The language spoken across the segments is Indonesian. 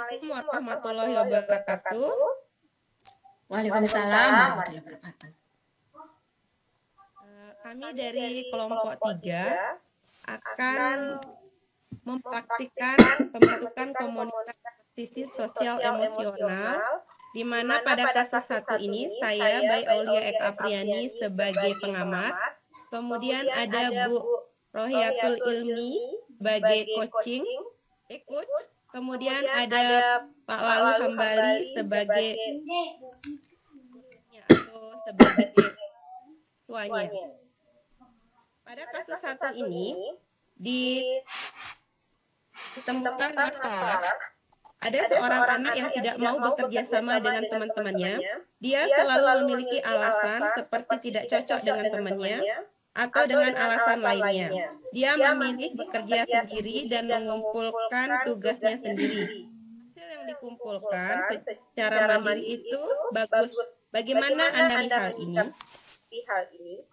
Assalamualaikum warahmatullahi wabarakatuh. Waalaikumsalam warahmatullahi wabarakatuh. Kami dari kelompok 3 akan mempraktikkan pembentukan komunitas praktisi sosial emosional, di mana pada kasus 1 ini saya Bayi Aulia Eka Apriani sebagai pengamat, kemudian ada Bu Rohiatul Ilmi sebagai coaching, coach, kemudian ada Pak Lalu Hambali sebagai atau sebagai tuanya. Pada kasus 1 ini ditemukan masalah ada seorang anak yang tidak mau bekerja sama dengan teman-temannya. Dia selalu memiliki alasan seperti tidak cocok dengan temannya atau dengan alasan lainnya. Dia memilih bekerja sendiri dan mengumpulkan tugasnya sendiri. Hasil yang dikumpulkan secara mandiri itu bagus. Bagaimana Anda melihat hal ini?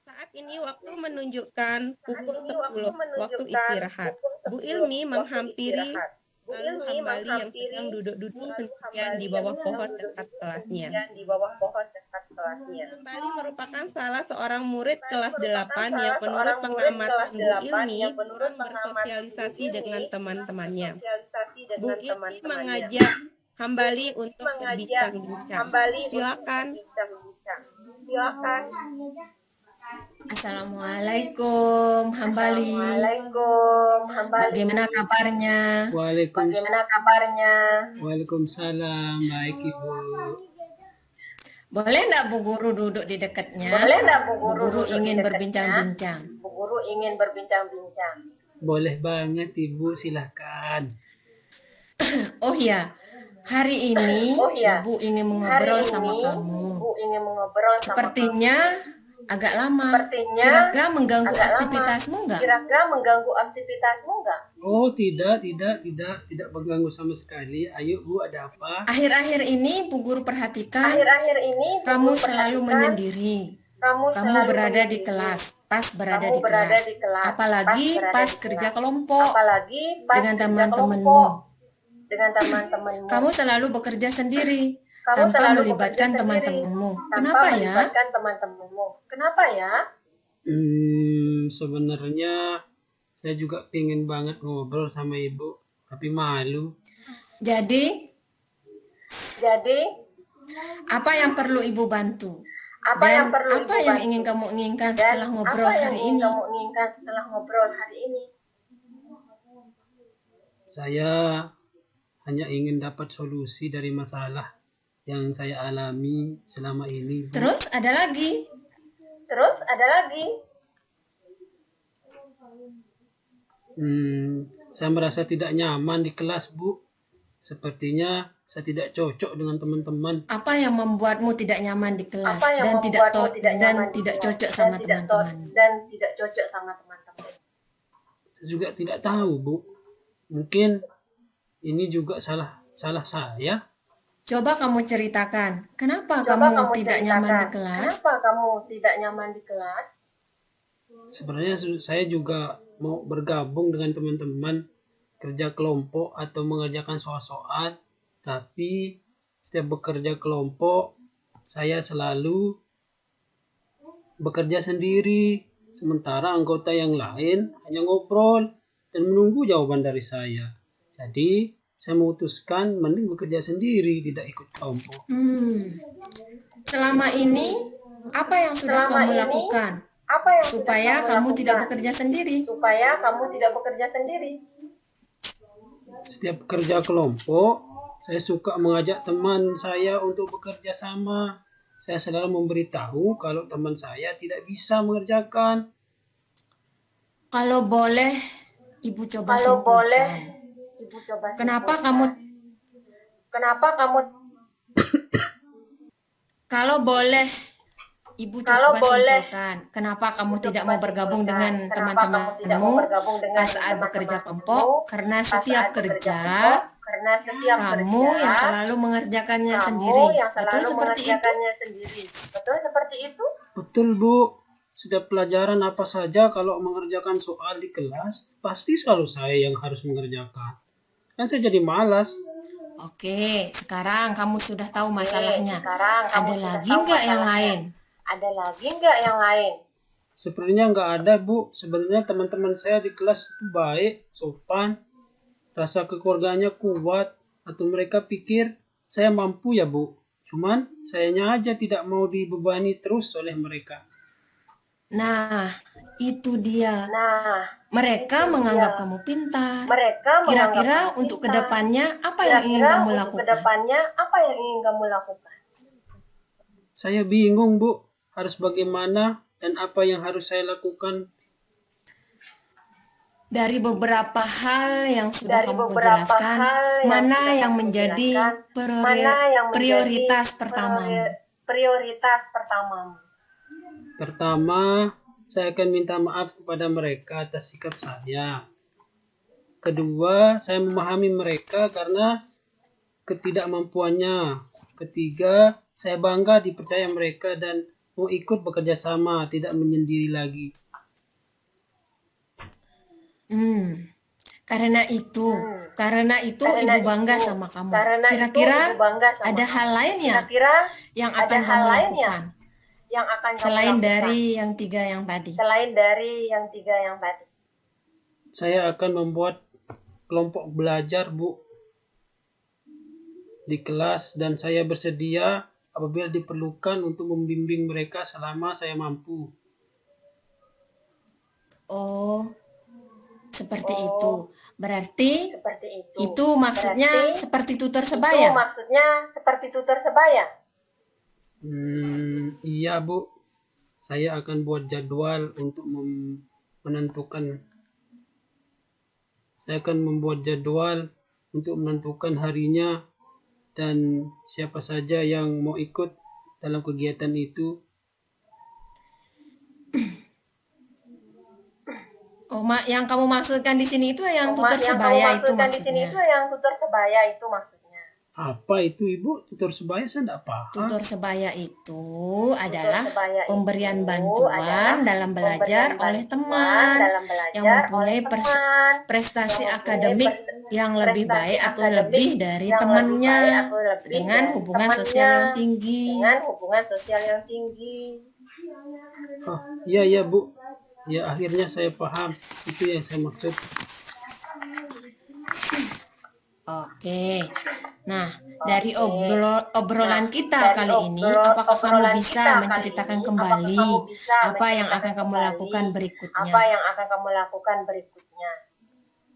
Saat ini waktu menunjukkan pukul 10 waktu istirahat. Bu Ilmi menghampiri Lalu Hambali yang sedang duduk-duduk sendirian di bawah pohon dekat kelasnya. Hambali merupakan salah seorang murid kelas 8 yang menurut pengamatan Bu Ilmi kurang bersosialisasi dengan teman-temannya. Bu Ilmi mengajak Hambali untuk berbincang-bincang. Silakan. Assalamualaikum Hambali. Bagaimana kabarnya? Waalaikumsalam, baik Ibu. Boleh enggak Bu Guru duduk di dekatnya? Bu Guru ingin berbincang-bincang. Boleh banget Ibu, silakan. Oh ya, hari ini Ibu ingin mengobrol sama kamu. Sepertinya agak lama. Kira-kira mengganggu aktivitasmu enggak? Oh, tidak mengganggu sama sekali. Ayo Bu, ada apa? Akhir-akhir ini Bu Guru perhatikan kamu selalu menyendiri. Kamu berada di kelas, berada di kelas. Apalagi pas kerja kelompok dengan teman-temanmu. Kamu selalu bekerja sendiri tanpa melibatkan teman-temanmu. Kenapa ya? Sebenarnya saya juga pengen banget ngobrol sama Ibu, tapi malu. Jadi apa yang perlu Ibu bantu? Dan apa yang ingin kamu inginkan setelah ngobrol hari ini? Saya hanya ingin dapat solusi dari masalah yang saya alami selama ini. Bu. Terus ada lagi? Saya merasa tidak nyaman di kelas, Bu. Sepertinya saya tidak cocok dengan teman-teman. Apa yang membuatmu tidak nyaman di kelas dan tidak cocok sama teman-teman? Saya juga tidak tahu, Bu. Mungkin ini juga salah saya. Coba kamu ceritakan, kenapa kamu tidak nyaman di kelas? Sebenarnya saya juga mau bergabung dengan teman-teman kerja kelompok atau mengerjakan soal-soal, tapi setiap bekerja kelompok saya selalu bekerja sendiri, sementara anggota yang lain hanya ngobrol dan menunggu jawaban dari saya. Jadi saya memutuskan mending bekerja sendiri, tidak ikut kelompok. Selama ini apa yang sudah kamu lakukan supaya kamu tidak bekerja sendiri? Setiap bekerja kelompok, saya suka mengajak teman saya untuk bekerja sama. Saya selalu memberitahu kalau teman saya tidak bisa mengerjakan. Kalau boleh, Ibu coba simpulkan. Kenapa kamu Kalau boleh Ibu coba simpulkan, kenapa kamu tidak mau bergabung dengan teman-temanmu saat bekerja kelompok? Karena setiap kerja kamu yang selalu mengerjakannya sendiri. Betul seperti itu? Betul, Bu. Setiap pelajaran apa saja kalau mengerjakan soal di kelas, pasti selalu saya yang harus mengerjakan. Kan saya jadi malas. Oke, sekarang kamu sudah tahu masalahnya. Sekarang kamu Ada sudah lagi tahu nggak yang masalahnya. lain? Ada lagi nggak yang lain? Sebenarnya nggak ada, Bu. Sebenarnya teman-teman saya di kelas itu baik, sopan, rasa kekeluargaannya kuat, atau mereka pikir saya mampu ya, Bu. Cuman sayanya aja tidak mau dibebani terus oleh mereka. Nah, itu dia. Nah, Mereka itu menganggap dia. kamu pintar. Mereka menganggap Kira-kira kamu untuk pintar. kedepannya apa yang ingin Kira-kira kamu untuk lakukan? kedepannya apa yang ingin kamu lakukan? Saya bingung, Bu. Harus bagaimana dan apa yang harus saya lakukan. Dari beberapa hal yang sudah Dari kamu beberapa jelaskan, hal yang mana sudah yang kamu menjadi jelaskan, mana yang menjadi prioritas pertamamu? prioritas pertamamu? Pertama, saya akan minta maaf kepada mereka atas sikap saya. Kedua, saya memahami mereka karena ketidakmampuannya. Ketiga, saya bangga dipercaya mereka dan mau ikut bekerja sama, tidak menyendiri lagi. Karena itu ibu bangga sama kamu. Karena Kira-kira itu ibu bangga sama ada kamu. hal lain ya Kira-kira yang ada akan hal kamu lain ya lakukan yang akan kamu selain lakukan? dari yang 3 yang tadi? Selain dari yang 3 yang tadi. Saya akan membuat kelompok belajar, Bu, di kelas, dan saya bersedia apabila diperlukan untuk membimbing mereka selama saya mampu. Oh, seperti itu. Berarti Seperti itu. itu maksudnya Berarti seperti tutor Itu sebaya. maksudnya seperti tutor sebaya. Iya, Bu. Saya akan buat jadwal untuk menentukan. Saya akan membuat jadwal untuk menentukan harinya dan siapa saja yang mau ikut dalam kegiatan itu. Oh, yang kamu maksudkan di sini itu yang tutor Yang kamu sebaya itu maksudkan di sini maksudnya. itu yang tutor sebaya itu maksudnya. Apa itu, Ibu? Tutor sebaya saya tidak paham. Tutor sebaya itu adalah sebaya itu pemberian adalah bantuan dalam belajar pemberian oleh bantuan teman dalam belajar yang mempunyai oleh teman prestasi yang mempunyai akademik yang lebih prestasi baik atau akademik lebih dari yang lebih temannya baik atau lebih dengan dari hubungan temannya, sosial yang tinggi. dengan hubungan sosial yang tinggi. Oh, iya, Bu. Ya, akhirnya saya paham. Itu yang saya maksud. Oke. Nah, dari obrolan kita Dari kali ini, apakah kamu obrolan bisa kita kali menceritakan ini, kembali apakah kamu bisa apa yang akan menceritakan kamu kembali lakukan berikutnya? Apa yang akan kamu lakukan berikutnya?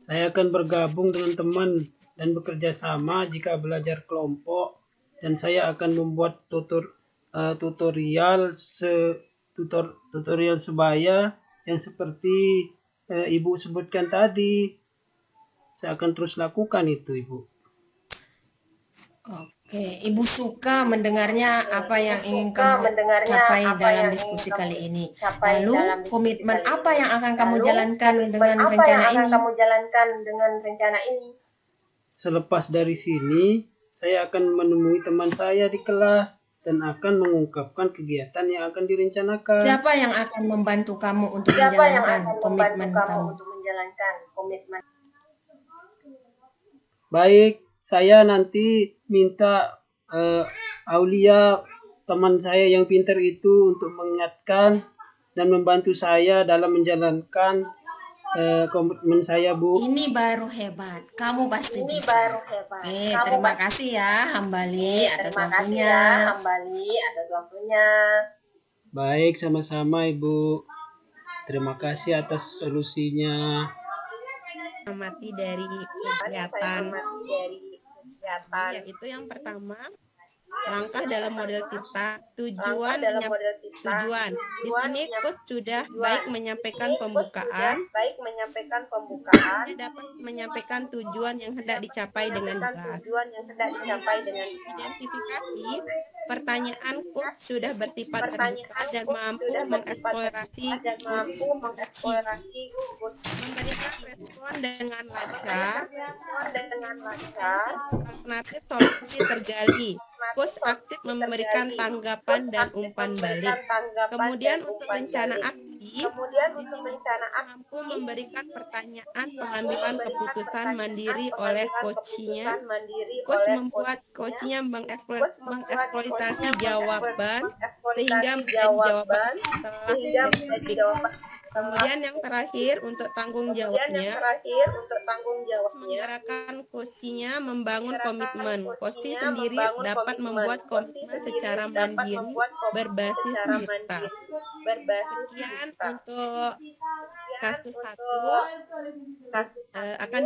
Saya akan bergabung dengan teman dan bekerja sama jika belajar kelompok, dan saya akan membuat tutorial sebaya yang seperti Ibu sebutkan tadi. Saya akan terus lakukan itu, Ibu. Oke, Ibu suka mendengarnya apa yang ingin Suka kamu mendengarnya capai apa dalam yang diskusi ingin kamu kali ini. capai Lalu, dalam diskusi komitmen kali apa ini. yang akan kamu Lalu, jalankan komitmen dengan apa rencana yang akan ini? kamu jalankan dengan rencana ini? Selepas dari sini, saya akan menemui teman saya di kelas dan akan mengungkapkan kegiatan yang akan direncanakan. Siapa yang akan membantu kamu untuk Siapa yang menjalankan akan membantu komitmen kamu kamu? untuk menjalankan komitmen? Baik, saya nanti minta Aulia, teman saya yang pintar itu, untuk mengingatkan dan membantu saya dalam menjalankan komitmen saya, Bu. Ini baru hebat. Kamu pasti Ini bisa. baru hebat. Oke, Kamu terima pasti kasih ya, Hambali, atas Terima kasih waktunya. ya, Hambali, atas waktunya. Baik, sama-sama, Ibu. Terima kasih atas solusinya. Amati dari kegiatan, yaitu yang pertama, langkah dalam model Tirta, tujuan. Di sini coach sudah baik menyampaikan pembukaan, dia dapat menyampaikan tujuan yang hendak dicapai dengan jelas. Identifikasi pertanyaan coach sudah bersifat terbuka dan mampu mengeksplorasi memberikan respon dengan lancar, alternatif solusi tergali Coach aktif memberikan tanggapan dan umpan balik. Kemudian untuk rencana aksi, mampu memberikan pertanyaan pengambilan keputusan mandiri oleh coachnya. Coach membuat coachnya mengeksploitasi jawaban sehingga menjadi jawaban setelah spesifik. Kemudian yang terakhir untuk tanggung jawabnya, menggerakkan coachnya membangun komitmen. Coach sendiri dapat membuat komitmen secara mandiri berbasis data. Sekian untuk kasus 1 akan